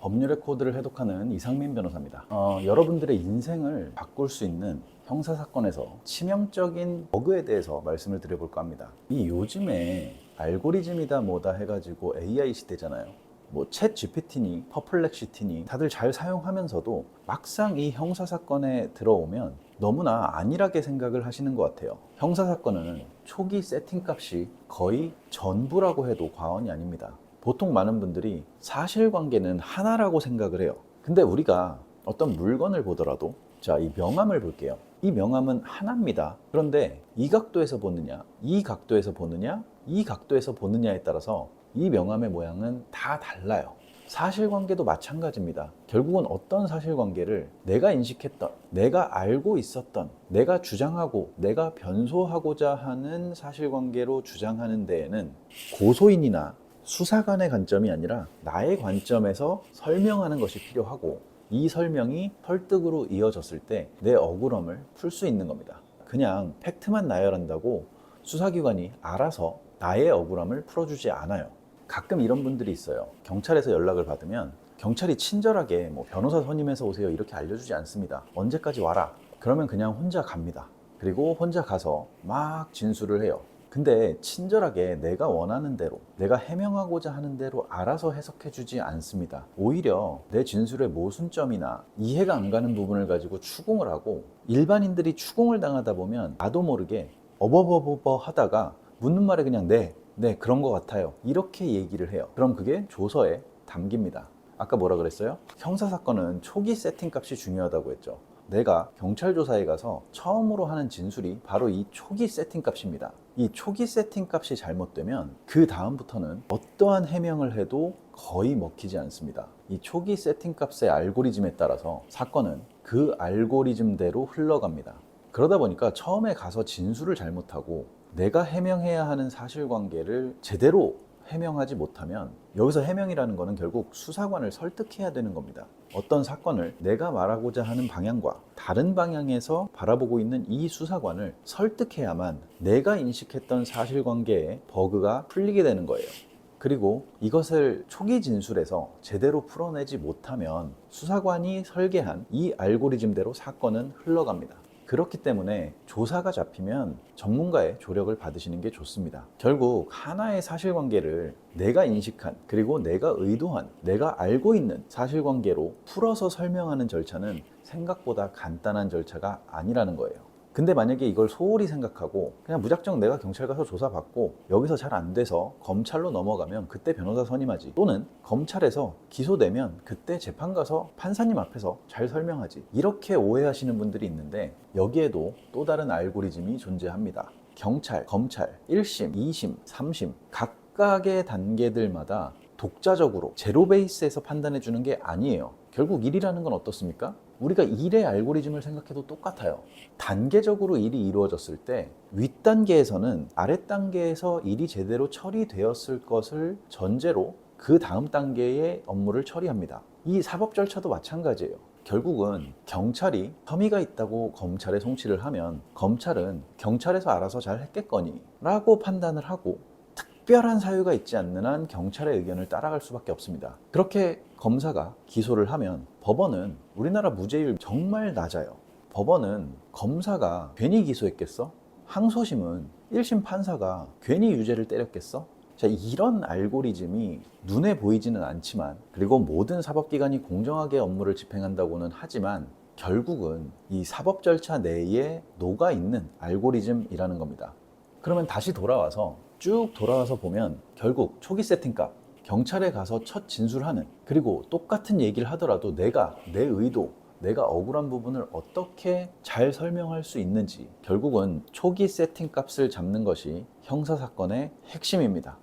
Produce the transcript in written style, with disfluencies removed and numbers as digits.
법률의 코드를 해독하는 이상민 변호사입니다. 여러분들의 인생을 바꿀 수 있는 형사사건에서 치명적인 버그에 대해서 말씀을 드려볼까 합니다. 이 요즘에 알고리즘이다 뭐다 해가지고 AI 시대잖아요. 뭐 챗 GPT니 퍼플렉시티니 다들 잘 사용하면서도 막상 이 형사사건에 들어오면 너무나 안일하게 생각을 하시는 것 같아요. 형사사건은 초기 세팅값이 거의 전부라고 해도 과언이 아닙니다. 보통 많은 분들이 사실관계는 하나라고 생각을 해요. 근데 우리가 어떤 물건을 보더라도 자, 이 명함을 볼게요. 이 명함은 하나입니다. 그런데 이 각도에서 보느냐, 이 각도에서 보느냐, 이 각도에서 보느냐에 따라서 이 명함의 모양은 다 달라요. 사실관계도 마찬가지입니다. 결국은 어떤 사실관계를 내가 인식했던, 내가 알고 있었던, 내가 주장하고, 내가 변소하고자 하는 사실관계로 주장하는 데에는 고소인이나 수사관의 관점이 아니라 나의 관점에서 설명하는 것이 필요하고, 이 설명이 설득으로 이어졌을 때 내 억울함을 풀 수 있는 겁니다. 그냥 팩트만 나열한다고 수사기관이 알아서 나의 억울함을 풀어주지 않아요. 가끔 이런 분들이 있어요. 경찰에서 연락을 받으면 경찰이 친절하게 뭐 변호사 선임해서 오세요 이렇게 알려주지 않습니다. 언제까지 와라. 그러면 그냥 혼자 갑니다. 그리고 혼자 가서 막 진술을 해요. 근데 친절하게 내가 원하는 대로, 내가 해명하고자 하는 대로 알아서 해석해 주지 않습니다. 오히려 내 진술의 모순점이나 이해가 안 가는 부분을 가지고 추궁을 하고, 일반인들이 추궁을 당하다 보면 나도 모르게 어버버버버 하다가 묻는 말에 그냥 네 그런 것 같아요 이렇게 얘기를 해요. 그럼 그게 조서에 담깁니다. 아까 뭐라 그랬어요? 형사사건은 초기 세팅값이 중요하다고 했죠. 내가 경찰 조사에 가서 처음으로 하는 진술이 바로 이 초기 세팅값입니다. 이 초기 세팅값이 잘못되면 그 다음부터는 어떠한 해명을 해도 거의 먹히지 않습니다. 이 초기 세팅값의 알고리즘에 따라서 사건은 그 알고리즘대로 흘러갑니다. 그러다 보니까 처음에 가서 진술을 잘못하고 내가 해명해야 하는 사실관계를 제대로 해명하지 못하면, 여기서 해명이라는 거는 결국 수사관을 설득해야 되는 겁니다. 어떤 사건을 내가 말하고자 하는 방향과 다른 방향에서 바라보고 있는 이 수사관을 설득해야만 내가 인식했던 사실관계의 버그가 풀리게 되는 거예요. 그리고 이것을 초기 진술에서 제대로 풀어내지 못하면 수사관이 설계한 이 알고리즘대로 사건은 흘러갑니다. 그렇기 때문에 조사가 잡히면 전문가의 조력을 받으시는 게 좋습니다. 결국 하나의 사실관계를 내가 인식한, 그리고 내가 의도한, 내가 알고 있는 사실관계로 풀어서 설명하는 절차는 생각보다 간단한 절차가 아니라는 거예요. 근데 만약에 이걸 소홀히 생각하고 그냥 무작정 내가 경찰 가서 조사받고 여기서 잘 안 돼서 검찰로 넘어가면 그때 변호사 선임하지, 또는 검찰에서 기소되면 그때 재판 가서 판사님 앞에서 잘 설명하지, 이렇게 오해하시는 분들이 있는데, 여기에도 또 다른 알고리즘이 존재합니다. 경찰, 검찰, 1심, 2심, 3심 각각의 단계들마다 독자적으로 제로 베이스에서 판단해 주는 게 아니에요. 결국 일이라는 건 어떻습니까? 우리가 일의 알고리즘을 생각해도 똑같아요. 단계적으로 일이 이루어졌을 때 윗단계에서는 아랫단계에서 일이 제대로 처리되었을 것을 전제로 그 다음 단계의 업무를 처리합니다. 이 사법 절차도 마찬가지예요. 결국은 경찰이 혐의가 있다고 검찰에 송치를 하면 검찰은 경찰에서 알아서 잘 했겠거니 라고 판단을 하고, 특별한 사유가 있지 않는 한 경찰의 의견을 따라갈 수밖에 없습니다. 그렇게 검사가 기소를 하면 법원은, 우리나라 무죄율 정말 낮아요. 법원은 검사가 괜히 기소했겠어? 항소심은 1심 판사가 괜히 유죄를 때렸겠어? 자, 이런 알고리즘이 눈에 보이지는 않지만, 그리고 모든 사법기관이 공정하게 업무를 집행한다고는 하지만 결국은 이 사법 절차 내에 녹아있는 알고리즘이라는 겁니다. 그러면 다시 쭉 돌아와서 보면 결국 초기 세팅값, 경찰에 가서 첫 진술하는, 그리고 똑같은 얘기를 하더라도 내가 내 의도, 내가 억울한 부분을 어떻게 잘 설명할 수 있는지, 결국은 초기 세팅값을 잡는 것이 형사사건의 핵심입니다.